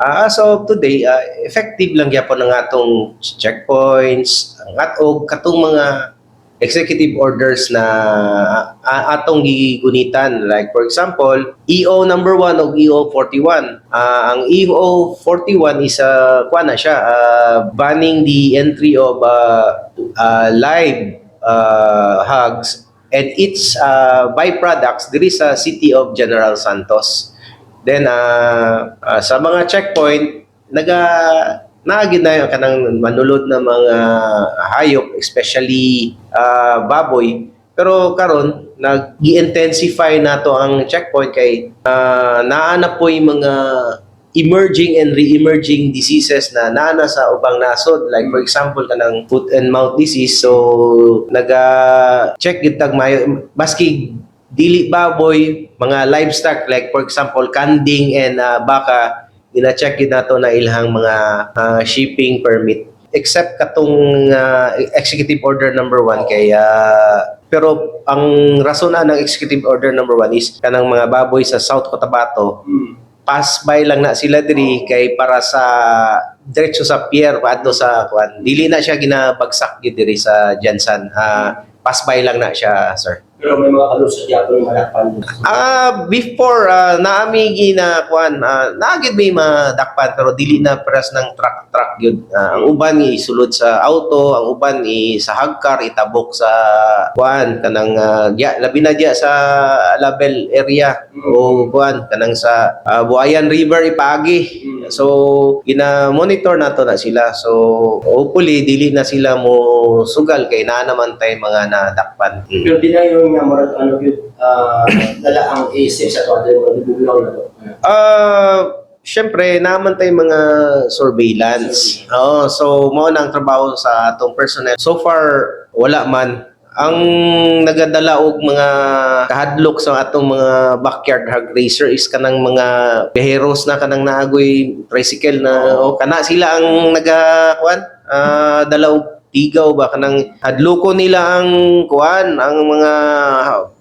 As of today, effective lang gyapon ang atong checkpoints, ang atog katong mga executive orders na atong gigunitan. Like for example, EO number 1 o EO 41. Ang EO 41 is kuan na siya, banning the entry of live hogs and its byproducts diri sa city of General Santos. Then sa mga checkpoint naagid na kanang manulod na mga hayop, especially baboy. Pero karon nag-intensify nato ang checkpoint kay naa na po'y mga emerging and re-emerging diseases na naana sa ubang nasod, like for example kanang foot and mouth disease. So check gid tag mayo baski dili baboy, mga livestock like for example kanding and baka, gina-check gid nato na ilhang mga shipping permit, except katong executive order number 1 kay pero ang rason ng executive order number 1 is kanang mga baboy sa South Cotabato, pass by lang na sila diri kay para sa diretso sa pier paadto sa kuan, dili na siya ginabagsak gid diri sa Jansan. Pass by lang na siya, sir. Pero may mga kalusot yapon yung malakpan. Before naami gina kuan, naagid may madakpan pero dili na paras ng truck yun. Ang uban ni sulod sa auto, ang uban ni sa hagkar itabok sa kuan kanang labi na diya sa Label area o kuan kanang sa Buayan River ipagi. So gina-monitor nato na sila. So hopefully dili na sila mo sugal kay naa naman tay mga nadakpan. Pero di na yung murag dala ang isip sa tuwa yung bubulong na to. Syempre naman tay mga surveillance. So mao na ang trabaho sa atong personnel. So far wala man. Ang nagadala og mga kahadlok sa atong mga backyard hog racer is kanang mga beheros na kanang naagoy tricycle na kana sila ang dala og tigaw ba kanang hadloko nila ang kuan, ang mga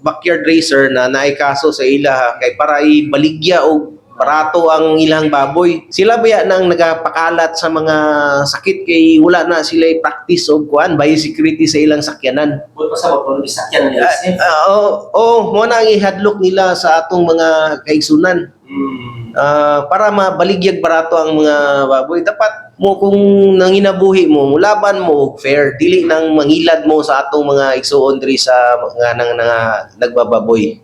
backyard racer na naay kaso sa ila kay para ibaligya og barato ang ilang baboy. Sila baya nang nagapakalat sa mga sakit kay wala na sila practice og kuan biosecurity sa ilang sakyanan. Buot pa sa pagpapalog sakyan nila. Mo na ang ihadlok nila sa atong mga kaigsunan. Para mabaligyag barato ang mga baboy, dapat mo kung nanginabuhi mo, mulaban mo og fair, dili nang mangilad mo sa atong mga igsuon diri sa mga nagbababoy.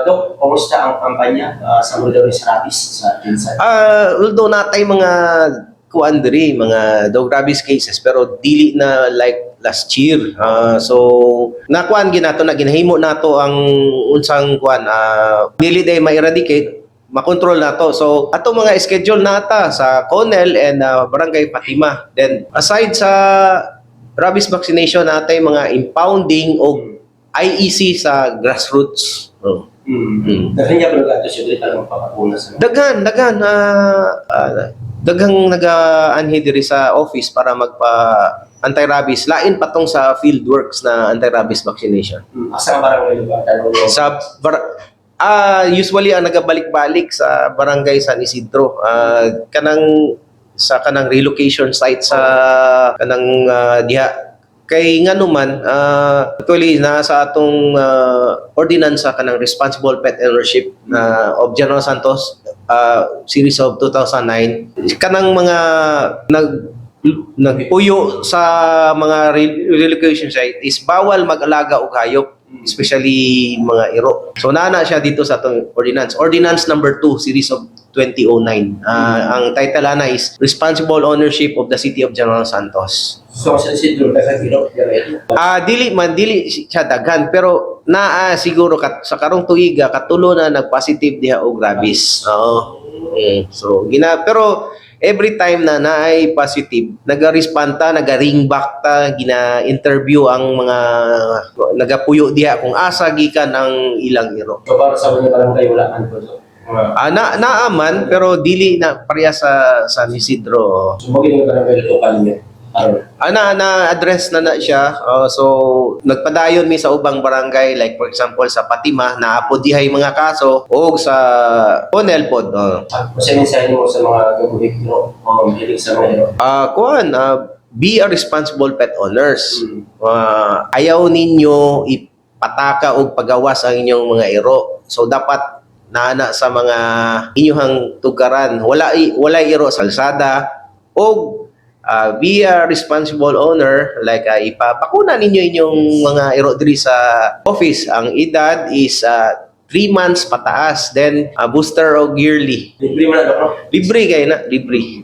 Dok, kumusta ang kampanya sa Murder sa Rabies sa Jansan? Although natay mga kuan diri, mga dog rabies cases, pero dili na like last year. So nakuan ginato na ginahimo nato ang unsang kuan, dili day ma-eradicate, makontrol nato. So ato mga schedule nata sa Conel and Barangay Fatima. Then aside sa rabies vaccination natay mga impounding o IEC sa grassroots. Daghan niya pero gato siya dili talagang papakuna sa daghang naga-anhi diri sa office para magpa anti-rabies, lain patong sa field works na anti-rabies vaccination. Asa nga barangay lugar? Sa usually ang nagabalik-balik sa Barangay San Isidro, kanang relocation site sa kanang diha kay ngano man, actually nasa atong ordinance kanang responsible pet ownership of General Santos, series of 2009, kanang mga nagpuyo sa mga relocation site is bawal mag-alaga og hayop, especially mga iro. So nana siya dito sa atong ordinance number 2 series of 2009. Ang title ana is Responsible Ownership of the City of General Santos. So sa Isidro daghan iro dili siya daghan pero naa siguro sa karong tuiga katulo na nag-positive diha og rabies. So pero every time na naay positive, naga-respond ta, naga-ring back ta, gina-interview ang mga nagapuyo diha kung asa gikan ang ilang iro. So para sa mga barangay wala man po to. Naaman pero dili na pareha sa San Isidro. So maging barangay lokal niya. Na-address na siya. So, nagpadayon mi sa ubang barangay, like for example sa Patima, naapodihay mga kaso, o sa Ponel pod. Kasi mensahe mo sa mga gabuhig, hilig sa mga hero. Be a responsible pet owners. Ayaw ninyo ipataka o pagawas ang inyong mga iro. So, dapat naana sa mga inyong tugaran. Wala iro sa kalsada. O be a responsible owner, like ipapakuna ninyo inyong mga iro diri sa office. Ang edad is 3 months pataas, then booster o yearly. Libre mo na, Dok, no? Libre kayo na, libre.